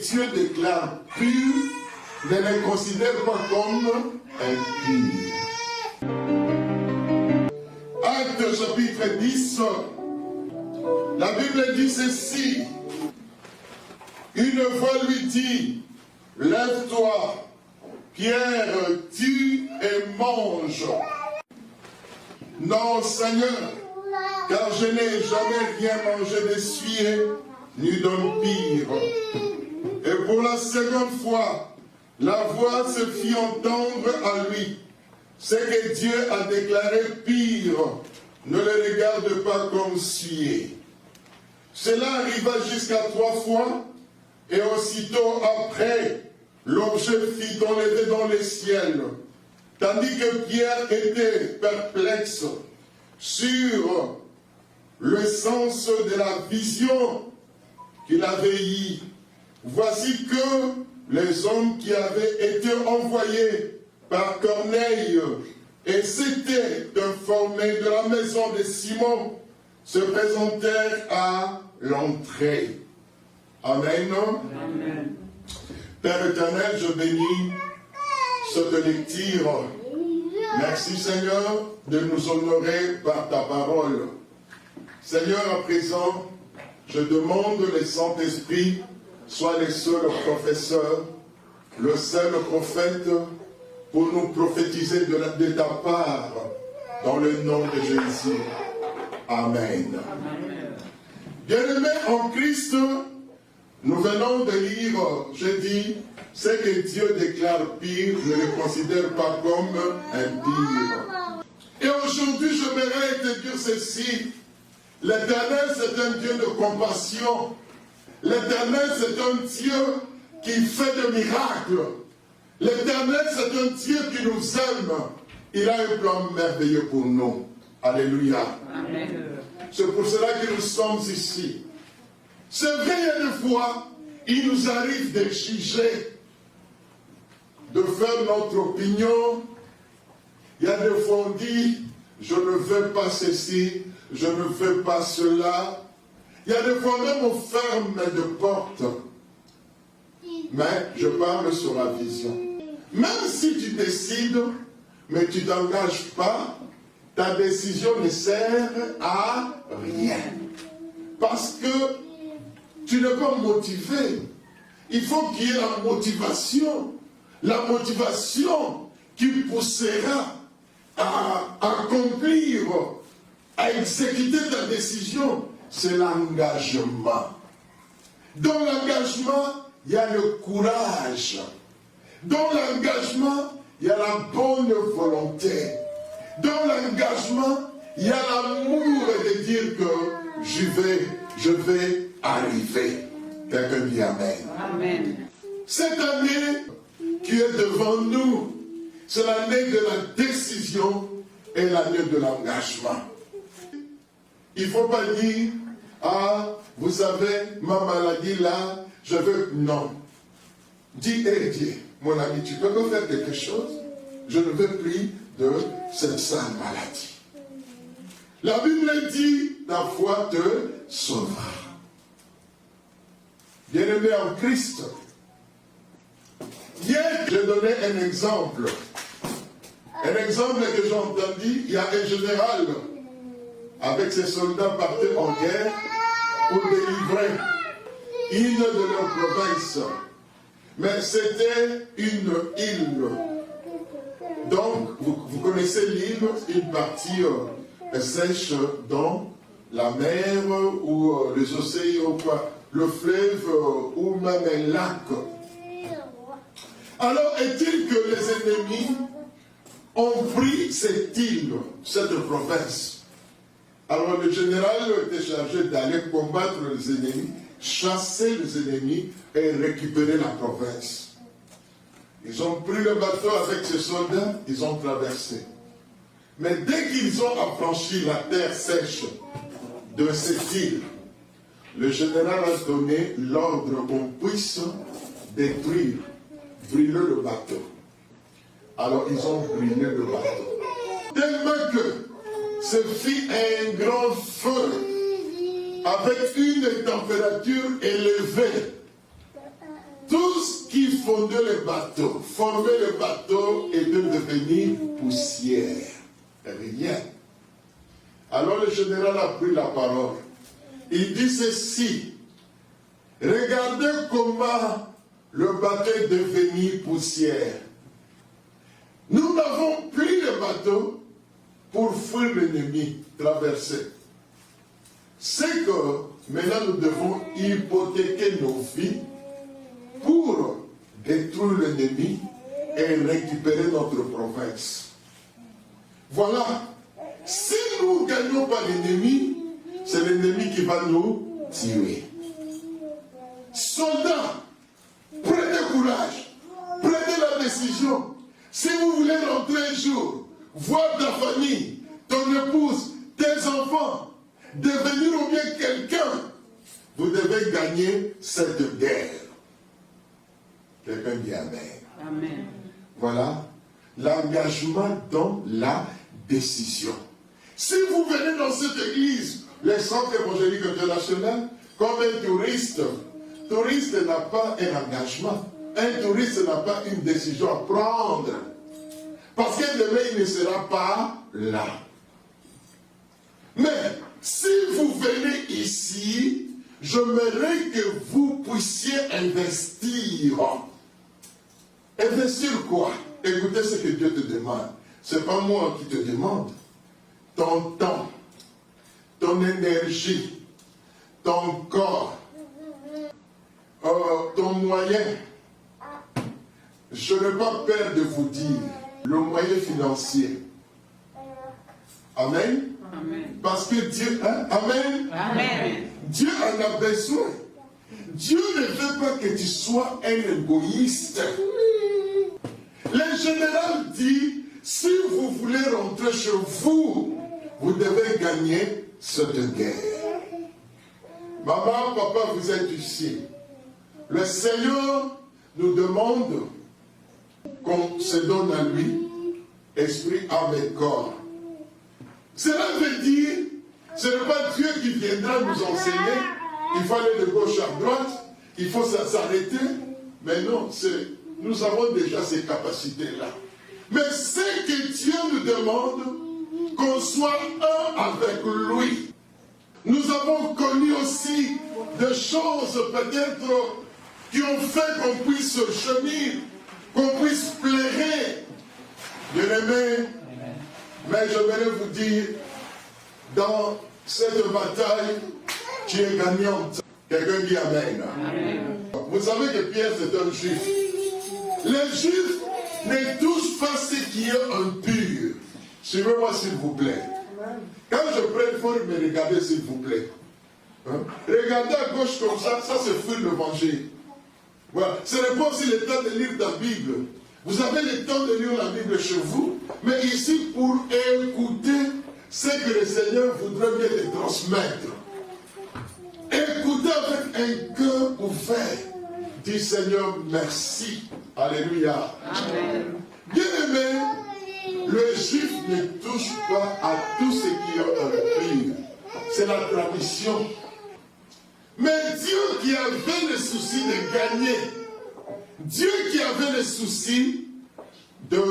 Dieu déclare purs, ne les considère pas comme impurs. Actes chapitre 10, la Bible dit ceci. Une voix lui dit, lève-toi, Pierre, tue et mange. Non, Seigneur, car je n'ai jamais rien mangé d'essuyé, ni d'empire. Et pour la seconde fois, la voix se fit entendre à lui. Ce que Dieu a déclaré pire, ne le regarde pas comme souillé. Cela arriva jusqu'à 3 fois, et aussitôt après, l'objet fit enlever dans les ciels, tandis que Pierre était perplexe sur le sens de la vision qu'il avait eue. Voici que les hommes qui avaient été envoyés par Corneille et s'étaient informés de la maison de Simon se présentèrent à l'entrée. Amen. Amen. Père éternel, je bénis cette lecture. Merci Seigneur de nous honorer par ta parole. Seigneur, à présent, je demande le Saint-Esprit soit le seul professeur, le seul prophète pour nous prophétiser de ta part dans le nom de Jésus. Amen. Bien-aimés en Christ, nous venons de lire, je dis, ce que Dieu déclare pire, ne le considère pas comme impur. Et aujourd'hui, je voudrais te dire ceci. L'Éternel, c'est un Dieu de compassion. L'Éternel, c'est un Dieu qui fait des miracles. L'Éternel, c'est un Dieu qui nous aime. Il a un plan merveilleux pour nous. Alléluia. Amen. C'est pour cela que nous sommes ici. C'est vrai, il y a des fois, il nous arrive de juger, de faire notre opinion. Il y a des fois, on dit, je ne veux pas ceci, je ne veux pas cela. Il y a des fois même on ferme de portes. Mais je parle sur la vision. Même si tu décides, mais tu ne t'engages pas, ta décision ne sert à rien. Parce que tu n'es pas motivé. Il faut qu'il y ait la motivation. La motivation qui poussera à accomplir, à exécuter ta décision. C'est l'engagement. Dans l'engagement, il y a le courage. Dans l'engagement, il y a la bonne volonté. Dans l'engagement, il y a l'amour de dire que je vais arriver. Quelqu'un dit Amen. Amen. Cette année qui est devant nous, c'est l'année de la décision et l'année de l'engagement. Il ne faut pas dire, ah, vous savez, ma maladie là, je veux... Non. Dis, Dieu, mon ami, tu peux me faire quelque chose? Je ne veux plus de cette sale maladie. La Bible dit, ta foi te sauvera. Bien-aimé en Christ, hier, j'ai donné un exemple. Un exemple que j'ai entendu, il y a un général avec ses soldats partaient en guerre pour délivrer une de leurs provinces. Mais c'était une île. Donc, vous connaissez l'île, une partie sèche dans la mer ou les océans ou quoi, le fleuve ou même un lac. Alors, est-il que les ennemis ont pris cette île, cette province? Alors le général était chargé d'aller combattre les ennemis, chasser les ennemis et récupérer la province. Ils ont pris le bateau avec ses soldats, ils ont traversé. Mais dès qu'ils ont affranchi la terre sèche de cette île, le général a donné l'ordre qu'on puisse détruire, brûler le bateau. Alors ils ont brûlé le bateau. Tellement que se fit un grand feu avec une température élevée. fonder le bateau. Former le bateau et de devenir poussière. Rien. Alors le général a pris la parole. Il dit ceci. Regardez comment le bateau est devenu poussière. Nous n'avons pris le bateau pour fuir l'ennemi, traverser. C'est que maintenant nous devons hypothéquer nos vies pour détruire l'ennemi et récupérer notre province. Voilà. Si nous ne gagnons pas l'ennemi, c'est l'ennemi qui va nous tuer. Soldats, prenez courage, prenez la décision. Si vous voulez rentrer un jour, voir ta famille, ton épouse, tes enfants, devenir ou bien quelqu'un, vous devez gagner cette guerre. Quelqu'un dit Amen. Amen. Voilà l'engagement dans la décision. Si vous venez dans cette église, le centre évangélique international, comme un touriste n'a pas un engagement. Un touriste n'a pas une décision à prendre. Parce que demain, il ne sera pas là. Mais si vous venez ici, j'aimerais que vous puissiez investir. Investir quoi? Écoutez ce que Dieu te demande. Ce n'est pas moi qui te demande. Ton temps, ton énergie, ton corps, ton moyen. Je n'ai pas peur de vous dire le moyen financier. Amen. Amen. Parce que Dieu, hein? Amen. Amen. Dieu en a besoin. Dieu ne veut pas que tu sois un égoïste. Le général dit, si vous voulez rentrer chez vous, vous devez gagner cette guerre. Maman, papa, vous êtes ici. Le Seigneur nous demande qu'on se donne à lui, esprit, âme et corps. Cela veut dire, ce n'est pas Dieu qui viendra nous enseigner, il faut aller de gauche à droite, il faut s'arrêter. Mais non, nous avons déjà ces capacités-là. Mais c'est que Dieu nous demande qu'on soit un avec lui. Nous avons connu aussi des choses peut-être qui ont fait qu'on puisse cheminer, qu'on puisse plairer. Bien-aimés, mais j'aimerais vous dire, dans cette bataille, tu es gagnante. Quelqu'un dit Amen. Amen. Vous savez que Pierre, c'est un juif. Les juifs ne touchent pas ce qui est impur. Suivez-moi s'il vous plaît. Quand je prends, il faut me regarder s'il vous plaît. Hein? Regardez à gauche comme ça c'est fuir l'évangile. Voilà. Ce n'est pas aussi le temps de lire ta Bible. Vous avez le temps de lire la Bible chez vous, mais ici pour écouter ce que le Seigneur voudrait bien te transmettre. Écoutez avec un cœur ouvert. Dis Seigneur, merci. Alléluia. Amen. Bien-aimé, le juif ne touche pas à tout ce qui est impur. C'est la tradition. Mais Dieu qui avait le souci de gagner, Dieu qui avait le souci de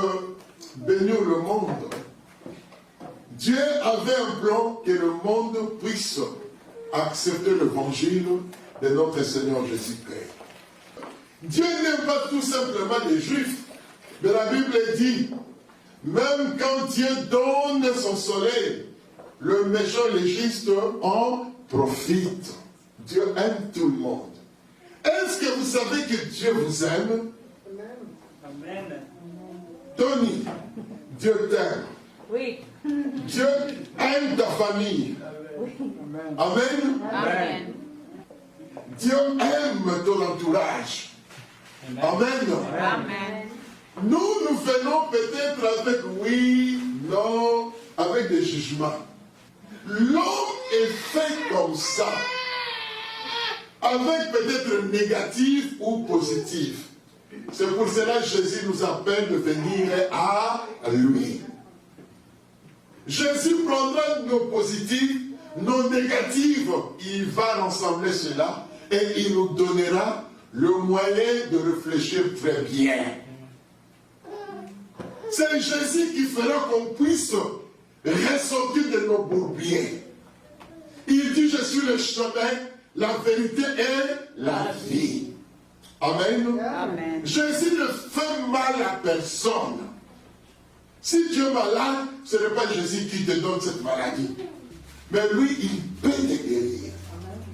bénir le monde, Dieu avait un plan que le monde puisse accepter l'évangile de notre Seigneur Jésus-Christ. Dieu n'aime pas tout simplement les Juifs. Mais la Bible dit, même quand Dieu donne son soleil, le méchant légiste en profite. Dieu aime tout le monde. Est-ce que vous savez que Dieu vous aime? Amen. Tony, Dieu t'aime. Oui. Dieu aime ta famille. Amen. Amen. Dieu aime ton entourage. Amen. Amen. Nous venons peut-être avec oui, non, avec des jugements. L'homme est fait comme ça, avec peut-être négatif ou positif. C'est pour cela que Jésus nous appelle de venir à lui. Jésus prendra nos positifs, nos négatifs, il va rassembler cela et il nous donnera le moyen de réfléchir très bien. C'est Jésus qui fera qu'on puisse ressortir de nos bourbiers. Il dit, je suis le chemin, la vérité et la vie. Amen. Amen. Jésus ne fait mal à personne. Si tu es malade, ce n'est pas Jésus qui te donne cette maladie. Mais lui, il peut te guérir.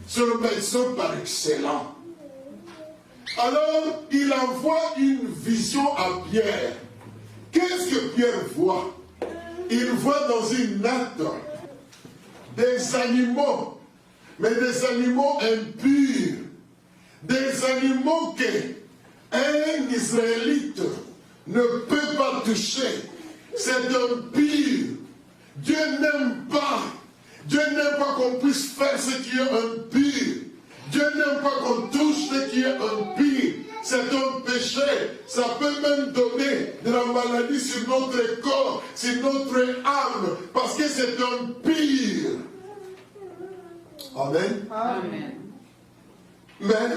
C'est le médecin par excellence. Alors, il envoie une vision à Pierre. Qu'est-ce que Pierre voit? Il voit dans une natte des animaux, mais des animaux impurs, des animaux qu'un Israélite ne peut pas toucher. C'est impur. Dieu n'aime pas. Dieu n'aime pas qu'on puisse faire ce qui est impur. Dieu n'aime pas qu'on touche ce qui est impur. C'est un péché. Ça peut même donner de la maladie sur notre corps, sur notre âme, parce que c'est impur. Amen. Amen. Mais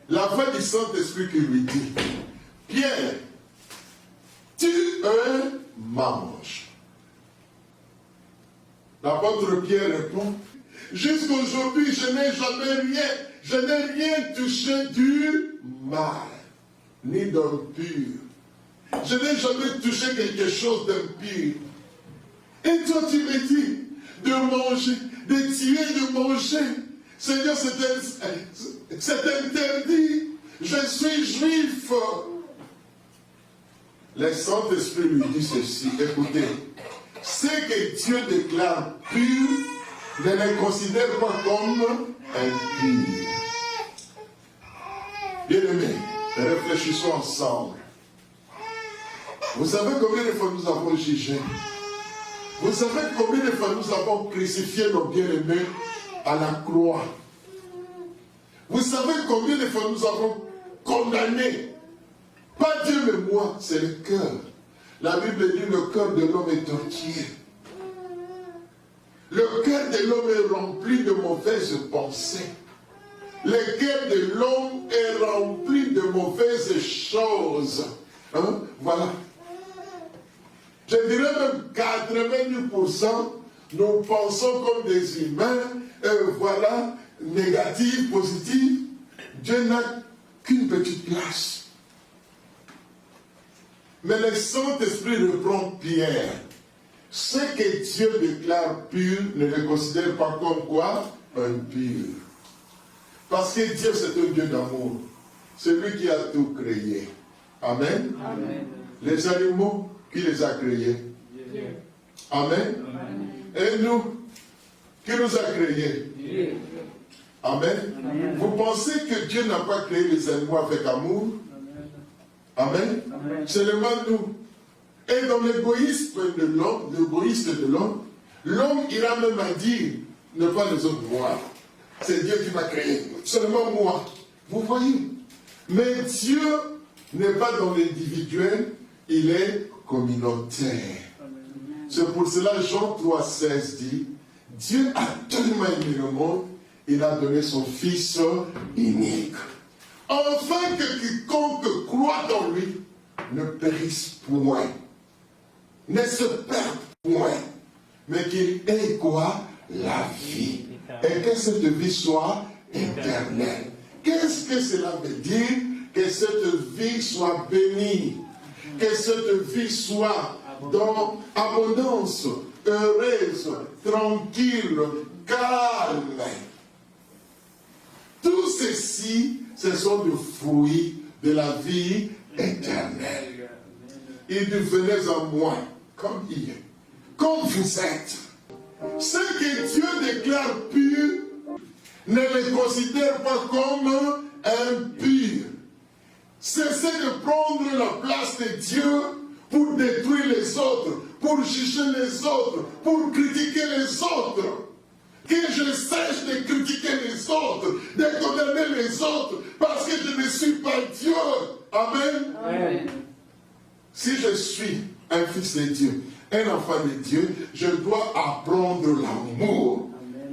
la voix du Saint-Esprit qui lui dit, Pierre, tu manges. L'apôtre Pierre répond, jusqu'aujourd'hui, je n'ai rien touché du mal, ni d'impur. Je n'ai jamais touché quelque chose d'impur. Et toi, tu me dis de manger, de tuer, de manger. Seigneur, c'est interdit. Je suis juif. Le Saint-Esprit lui dit ceci, écoutez, ce que Dieu déclare pur, ne les considère pas comme impur. Bien-aimés, réfléchissons ensemble. Vous savez combien de fois nous avons jugé? Vous savez combien de fois nous avons crucifié nos bien-aimés à la croix? Vous savez combien de fois nous avons condamné? Pas Dieu mais moi, c'est le cœur. La Bible dit le cœur de l'homme est torturé. Le cœur de l'homme est rempli de mauvaises pensées. Le cœur de l'homme est rempli de mauvaises choses. Hein? Voilà. Je dirais même 90%, nous pensons comme des humains, voilà, négatifs, positifs. Dieu n'a qu'une petite place. Mais le Saint-Esprit reprend Pierre. Ce que Dieu déclare pur ne le considère pas comme quoi? Impur. Parce que Dieu c'est un Dieu d'amour. C'est lui qui a tout créé. Amen. Amen. Les animaux, qui les a créés? Dieu. Amen. Amen. Et nous, qui nous a créés? Dieu. Amen. Amen. Vous pensez que Dieu n'a pas créé les animaux avec amour? Amen. Amen. Seulement nous. Et dans l'égoïsme de l'homme, l'homme ira même à dire, ne pas les autres voir. C'est Dieu qui m'a créé. Seulement moi. Vous voyez? Mais Dieu n'est pas dans l'individuel, il est communautaire. C'est pour cela Jean 3,16 dit, Dieu a tellement aimé le monde, il a donné son Fils unique. Afin que quiconque croit en lui ne périsse point, ne se perde point, mais qu'il ait quoi? La vie. Et que cette vie soit éternelle. Qu'est-ce que cela veut dire? Que cette vie soit bénie. Que cette vie soit dans abondance, heureuse, tranquille, calme. Tout ceci, ce sont des fruits de la vie éternelle. Il dit, venez en moi, comme il est, comme vous êtes. Ce que Dieu déclare pur, ne les considère pas comme impur. Cessez de prendre la place de Dieu pour détruire les autres, pour juger les autres, pour critiquer les autres. Que je cesse de critiquer les autres, de condamner les autres, parce que je ne suis pas Dieu. Amen. Amen. Si je suis un fils de Dieu, un enfant de Dieu, je dois apprendre l'amour.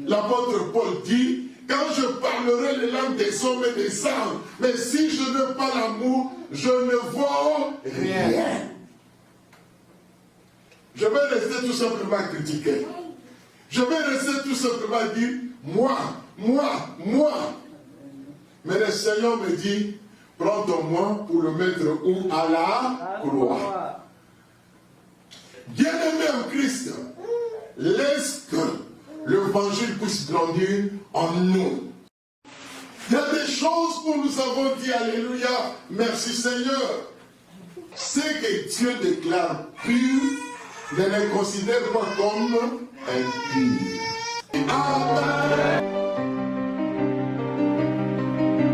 L'apôtre Paul dit, quand je parlerai parler les langues des hommes et des âmes. Mais si je n'ai pas l'amour, je ne vaux rien. Je vais rester tout simplement critiquer. Je vais rester tout simplement dire, moi. Mais le Seigneur me dit, prends ton moi pour le mettre où? À la croix. Bien-aimé en Christ, laisse que l'évangile puisse grandir en nous. Il y a des choses où nous avons dit, alléluia, merci Seigneur. Ce que Dieu déclare pur, ne les considère pas comme impur. Amen.